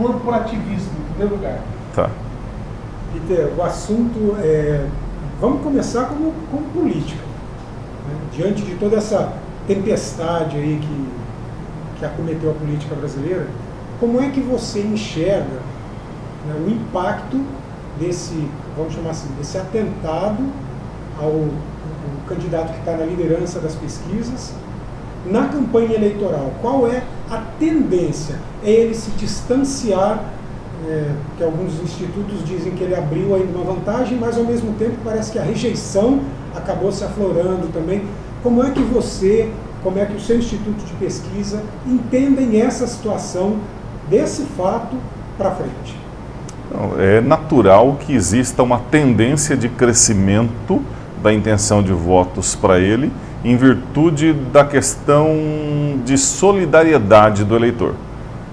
corporativismo, em primeiro lugar. Tá. Peter, o assunto é... Vamos começar como política. Né? Diante de toda essa tempestade aí que acometeu a política brasileira, como é que você enxerga, né, o impacto desse, vamos chamar assim, desse atentado ao candidato que está na liderança das pesquisas na campanha eleitoral? Qual é a tendência? É ele se distanciar, que alguns institutos dizem que ele abriu ainda uma vantagem, mas ao mesmo tempo parece que a rejeição acabou se aflorando também. Como é que você, como é que o seu instituto de pesquisa entendem essa situação desse fato para frente? É natural que exista uma tendência de crescimento da intenção de votos para ele, em virtude da questão de solidariedade do eleitor.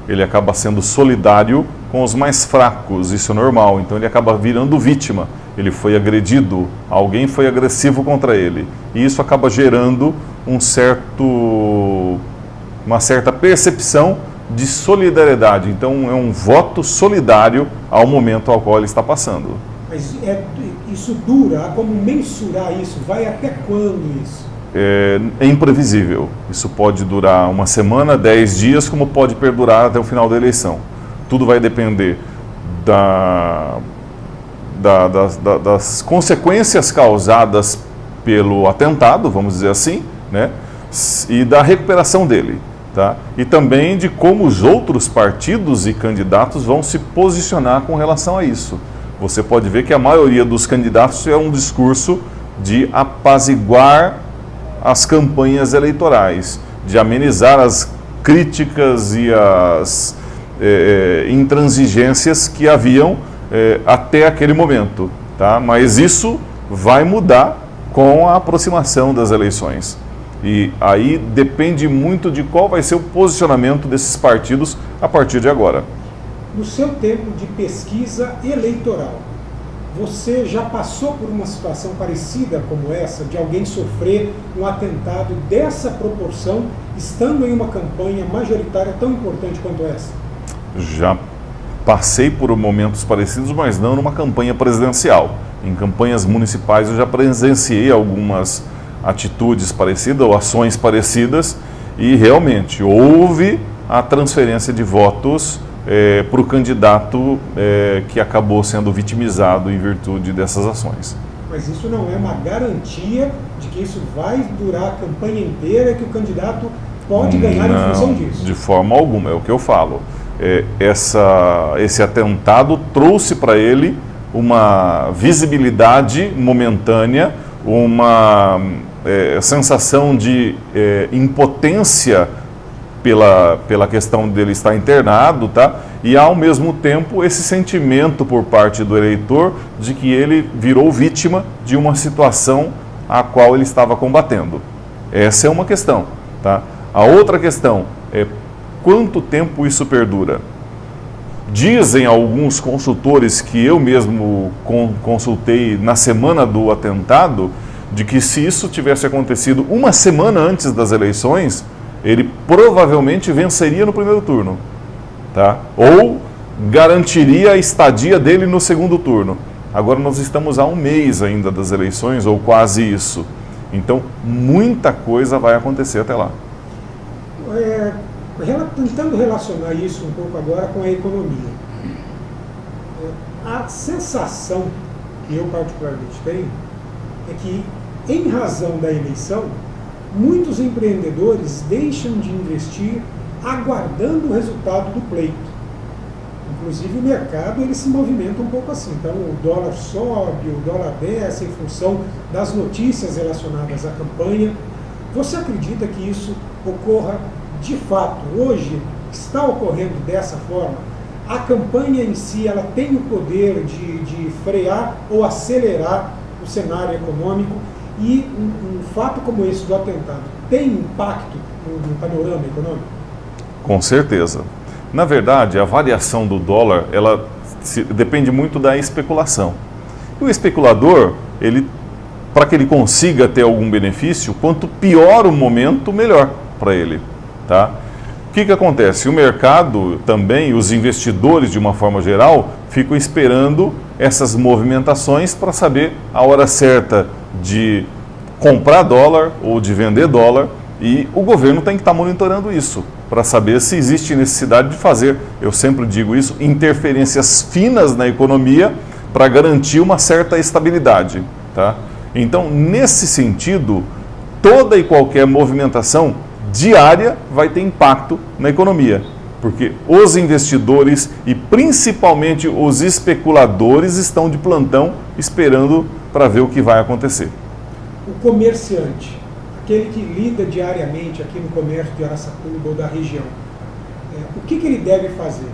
Ele acaba sendo solidário com os mais fracos, isso é normal, então ele acaba virando vítima. Ele foi agredido, alguém foi agressivo contra ele, e isso acaba gerando uma certa percepção de solidariedade. Então é um voto solidário ao momento ao qual ele está passando. Mas isso dura? Há como mensurar isso? Vai até quando isso? É imprevisível. Isso pode durar uma semana, 10 dias, como pode perdurar até o final da eleição. Tudo vai depender das consequências causadas pelo atentado, vamos dizer assim, né? E da recuperação dele. Tá? E também de como os outros partidos e candidatos vão se posicionar com relação a isso. Você pode ver que a maioria dos candidatos é um discurso de apaziguar as campanhas eleitorais, de amenizar as críticas e as intransigências que haviam até aquele momento. Tá? Mas isso vai mudar com a aproximação das eleições. E aí depende muito de qual vai ser o posicionamento desses partidos a partir de agora. No seu tempo de pesquisa eleitoral, você já passou por uma situação parecida como essa, de alguém sofrer um atentado dessa proporção, estando em uma campanha majoritária tão importante quanto essa? Já passei por momentos parecidos, mas não numa campanha presidencial. Em campanhas municipais eu já presenciei algumas atitudes parecidas ou ações parecidas e realmente houve a transferência de votos para o candidato que acabou sendo vitimizado em virtude dessas ações. Mas isso não é uma garantia de que isso vai durar a campanha inteira e que o candidato pode ganhar em função disso? De forma alguma, é o que eu falo. Esse atentado trouxe para ele uma visibilidade momentânea, uma sensação de impotência pela questão dele estar internado, tá? E ao mesmo tempo esse sentimento por parte do eleitor de que ele virou vítima de uma situação a qual ele estava combatendo. Essa é uma questão, tá? A outra questão é quanto tempo isso perdura. Dizem alguns consultores que eu mesmo consultei na semana do atentado, de que se isso tivesse acontecido uma semana antes das eleições, ele provavelmente venceria no primeiro turno, tá? Ou garantiria a estadia dele no segundo turno. Agora nós estamos a um mês ainda das eleições, ou quase isso. Então, muita coisa vai acontecer até lá. Tentando relacionar isso um pouco agora com a economia. A sensação que eu particularmente tenho é que, em razão da eleição, muitos empreendedores deixam de investir aguardando o resultado do pleito. Inclusive o mercado ele se movimenta um pouco assim. Então o dólar sobe, o dólar desce em função das notícias relacionadas à campanha. Você acredita que isso ocorra de fato? Hoje está ocorrendo dessa forma? A campanha em si ela tem o poder de frear ou acelerar o cenário econômico? E um fato como esse do atentado tem impacto no panorama econômico? Com certeza. Na verdade, a variação do dólar, ela depende muito da especulação. E o especulador, para que ele consiga ter algum benefício, quanto pior o momento, melhor para ele. Tá? O que acontece? O mercado também, os investidores de uma forma geral, ficam esperando essas movimentações para saber a hora certa de comprar dólar ou de vender dólar, e o governo tem que estar monitorando isso para saber se existe necessidade de fazer, eu sempre digo isso, interferências finas na economia para garantir uma certa estabilidade, tá? Então, nesse sentido, toda e qualquer movimentação diária vai ter impacto na economia, porque os investidores e principalmente os especuladores estão de plantão esperando para ver o que vai acontecer. O comerciante, aquele que lida diariamente aqui no comércio de Araçatuba ou da região, o que ele deve fazer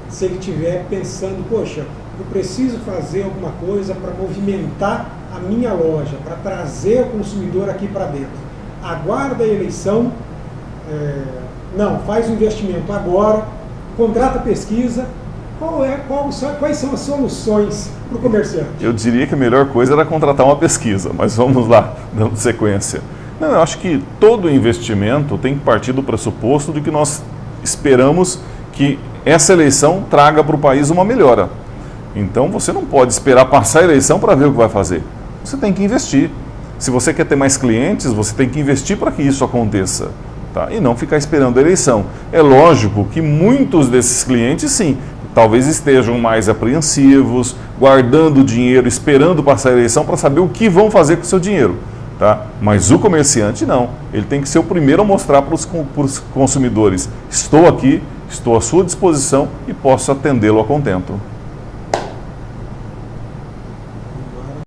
se ele estiver pensando, poxa, eu preciso fazer alguma coisa para movimentar a minha loja, para trazer o consumidor aqui para dentro? Aguarda a eleição, não, faz o investimento agora, contrata pesquisa. Quais são as soluções para o comerciante? Eu diria que a melhor coisa era contratar uma pesquisa, mas vamos lá, dando sequência. Não, eu acho que todo investimento tem que partir do pressuposto de que nós esperamos que essa eleição traga para o país uma melhora. Então você não pode esperar passar a eleição para ver o que vai fazer. Você tem que investir. Se você quer ter mais clientes, você tem que investir para que isso aconteça, tá? E não ficar esperando a eleição. É lógico que muitos desses clientes, sim, talvez estejam mais apreensivos, guardando dinheiro, esperando passar a eleição para saber o que vão fazer com o seu dinheiro, tá? Mas o comerciante não. Ele tem que ser o primeiro a mostrar para os consumidores: estou aqui, estou à sua disposição e posso atendê-lo a contento.